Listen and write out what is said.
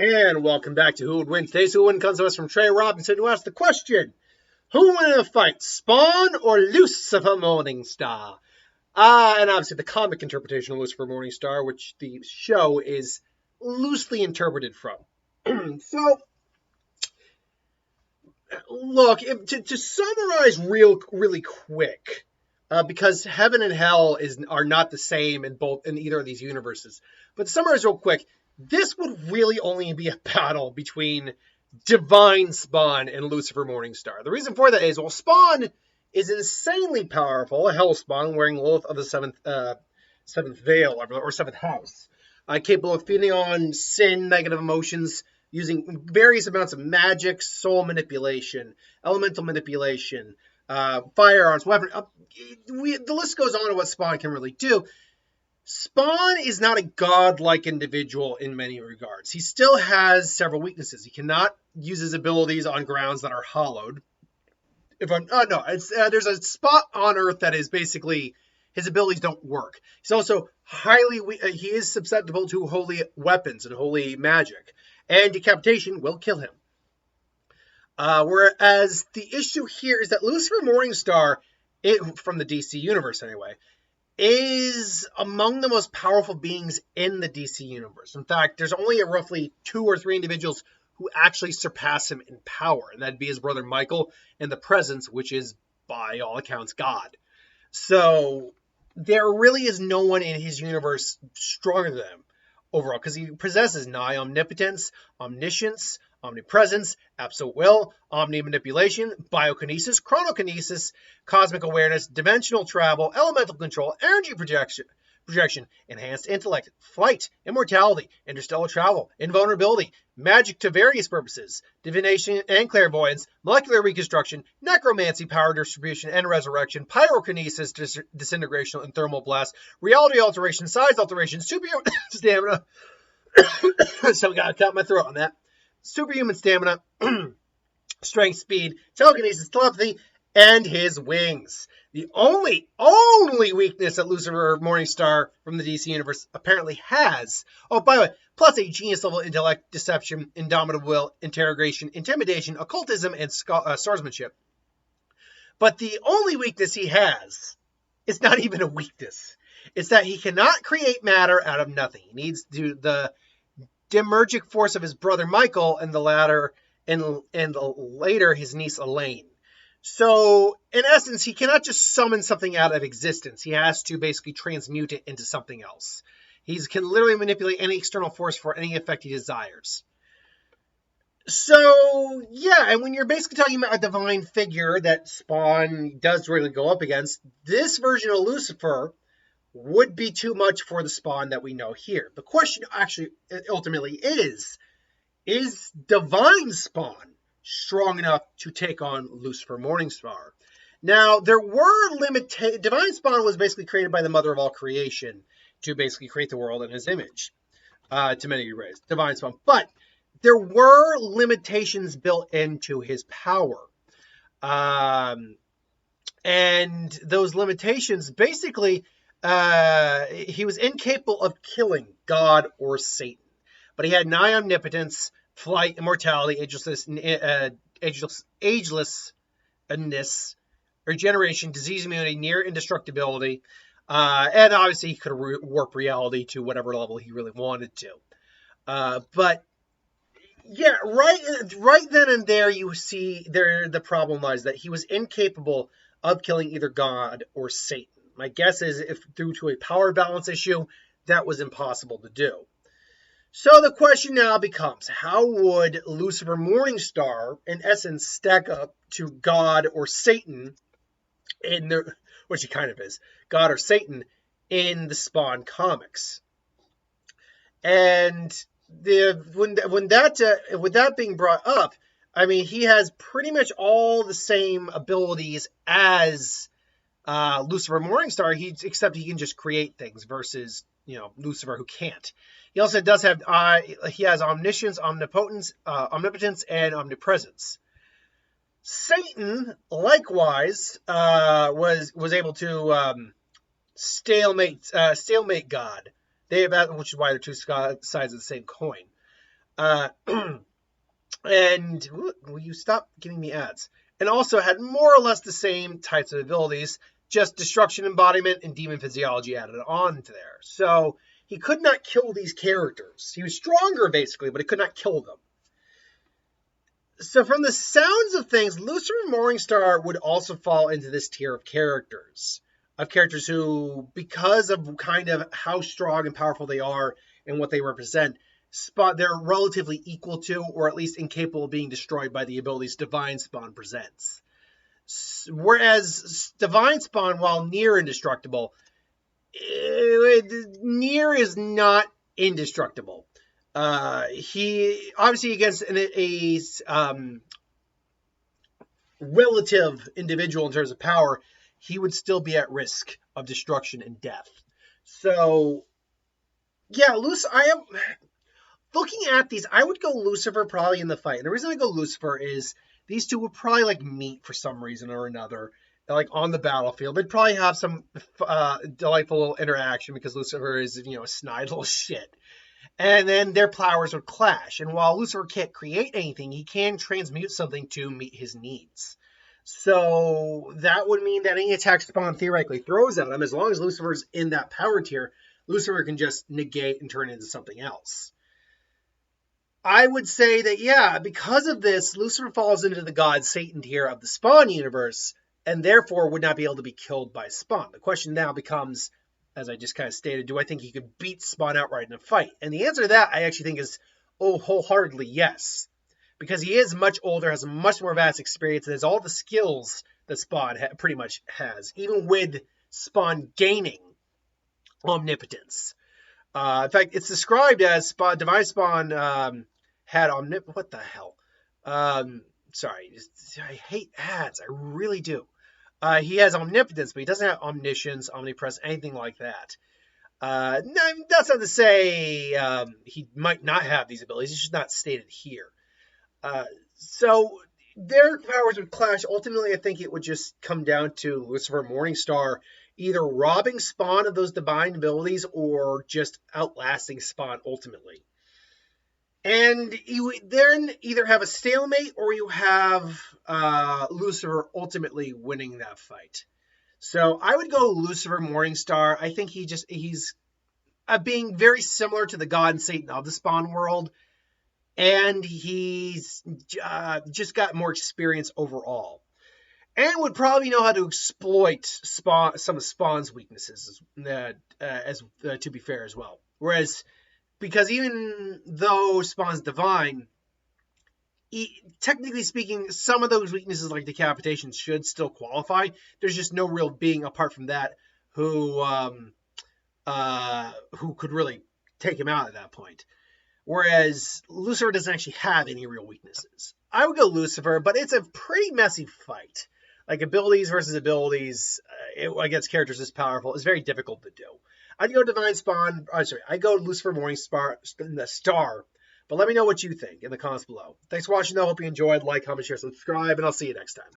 And welcome back to Who Would Win. Today's Who Would Win comes to us from Trey Robinson, who asked the question, who would win in a fight, Spawn or Lucifer Morningstar? And obviously the comic interpretation of Lucifer Morningstar, which the show is loosely interpreted from. So, look, to summarize really quick, because heaven and hell are not the same in either of these universes. But to summarize real quick, this would really only be a battle between Divine Spawn and Lucifer Morningstar. The reason for that is, well, Spawn is insanely powerful, a hell spawn wearing Lilith of the seventh veil, or seventh house, capable of feeding on sin, negative emotions, using various amounts of magic, soul manipulation, elemental manipulation, firearms, weapons. The list goes on to what Spawn can really do. Spawn is not a godlike individual in many regards. He still has several weaknesses. He cannot use his abilities on grounds that are hollowed. There's a spot on Earth that is basically his abilities don't work. He's also he is susceptible to holy weapons and holy magic, and decapitation will kill him. Whereas the issue here is that Lucifer Morningstar, from the DC universe anyway, is among the most powerful beings in the DC universe. In fact, there's only roughly 2 or 3 individuals who actually surpass him in power, and that'd be his brother Michael and the Presence, which is, by all accounts, God. So there really is no one in his universe stronger than him overall, because he possesses nigh omnipotence, omniscience, omnipresence, absolute will, omni-manipulation, biokinesis, chronokinesis, cosmic awareness, dimensional travel, elemental control, energy projection, enhanced intellect, flight, immortality, interstellar travel, invulnerability, magic to various purposes, divination and clairvoyance, molecular reconstruction, necromancy, power distribution and resurrection, pyrokinesis, disintegration and thermal blast, reality alteration, size alteration, superhuman stamina. So we gotta cut my throat on that. Superhuman stamina, strength, speed, telekinesis, telepathy, and his wings. The only weakness that Lucifer Morningstar from the DC universe apparently has, oh, by the way, plus a genius level intellect, deception, indomitable will, interrogation, intimidation, occultism, and swordsmanship. But the only weakness he has is not even a weakness. It's that he cannot create matter out of nothing. He needs the demiurgic force of his brother Michael, and later his niece Elaine. So, in essence, he cannot just summon something out of existence. He has to basically transmute it into something else. He can literally manipulate any external force for any effect he desires. So, yeah, and when you're basically talking about a divine figure that Spawn does really go up against, this version of Lucifer would be too much for the Spawn that we know here. The question actually ultimately is Divine Spawn strong enough to take on Lucifer Morningstar? Now, there were limitations. Divine Spawn was basically created by the mother of all creation to basically create the world in his image, to many degrees, Divine Spawn. But there were limitations built into his power. And those limitations, basically, he was incapable of killing God or Satan. But he had nigh omnipotence, flight, immortality, agelessness, regeneration, disease immunity, near indestructibility, and obviously he could warp reality to whatever level he really wanted to. But yeah, right then and there, you see the problem lies that he was incapable of killing either God or Satan. My guess is, if due to a power balance issue, that was impossible to do. So the question now becomes, how would Lucifer Morningstar, in essence, stack up to God or Satan, which he kind of is, God or Satan, in the Spawn comics? And with that being brought up, I mean, he has pretty much all the same abilities as Lucifer Morningstar, except he can just create things versus, Lucifer, who can't. He also does have he has omniscience, omnipotence, and omnipresence. Satan, likewise, was able to stalemate God. Which is why they're two sides of the same coin. Uh, and will you stop giving me ads? And also had more or less the same types of abilities, just destruction embodiment and demon physiology added on to there. So he could not kill these characters. He was stronger, basically, but he could not kill them. So from the sounds of things, Lucifer Morningstar would also fall into this tier of characters. Of characters who, because of kind of how strong and powerful they are and what they represent, they're relatively equal to, or at least incapable of being destroyed by the abilities Divine Spawn presents. Whereas Divine Spawn, while near indestructible, near is not indestructible. He obviously against a relative individual in terms of power, he would still be at risk of destruction and death. So, yeah, I am looking at these. I would go Lucifer probably in the fight. And the reason I go Lucifer is these two would probably like meet for some reason or another, like on the battlefield. They'd probably have some delightful interaction because Lucifer is, a snide little shit. And then their powers would clash. And while Lucifer can't create anything, he can transmute something to meet his needs. So that would mean that any attack Spawn theoretically throws at him, as long as Lucifer's in that power tier, Lucifer can just negate and turn into something else. I would say that, yeah, because of this, Lucifer falls into the god Satan tier of the Spawn universe, and therefore would not be able to be killed by Spawn. The question now becomes, as I just kind of stated, do I think he could beat Spawn outright in a fight? And the answer to that, I actually think, is wholeheartedly yes. Because he is much older, has a much more vast experience, and has all the skills that Spawn pretty much has, even with Spawn gaining omnipotence. In fact, it's described as Divine Spawn had omnipotence. What the hell? Sorry, I hate ads. I really do. He has omnipotence, but he doesn't have omniscience, omnipresence, anything like that. That's not to say he might not have these abilities. It's just not stated here. So their powers would clash. Ultimately, I think it would just come down to Lucifer Morningstar either robbing Spawn of those divine abilities or just outlasting Spawn ultimately. And you then either have a stalemate or you have Lucifer ultimately winning that fight. So I would go Lucifer Morningstar. I think he's being very similar to the God and Satan of the Spawn world. And he's just got more experience overall. And would probably know how to exploit some of Spawn's weaknesses, to be fair as well. Whereas, because even though Spawn's divine, technically speaking, some of those weaknesses like decapitation should still qualify. There's just no real being apart from that who could really take him out at that point. Whereas Lucifer doesn't actually have any real weaknesses. I would go Lucifer, but it's a pretty messy fight. Like abilities versus abilities against characters this powerful is very difficult to do. I'd go Divine Spawn. I'd go Lucifer Morningstar in the star. But let me know what you think in the comments below. Thanks for watching, though. Hope you enjoyed. Like, comment, share, subscribe, and I'll see you next time.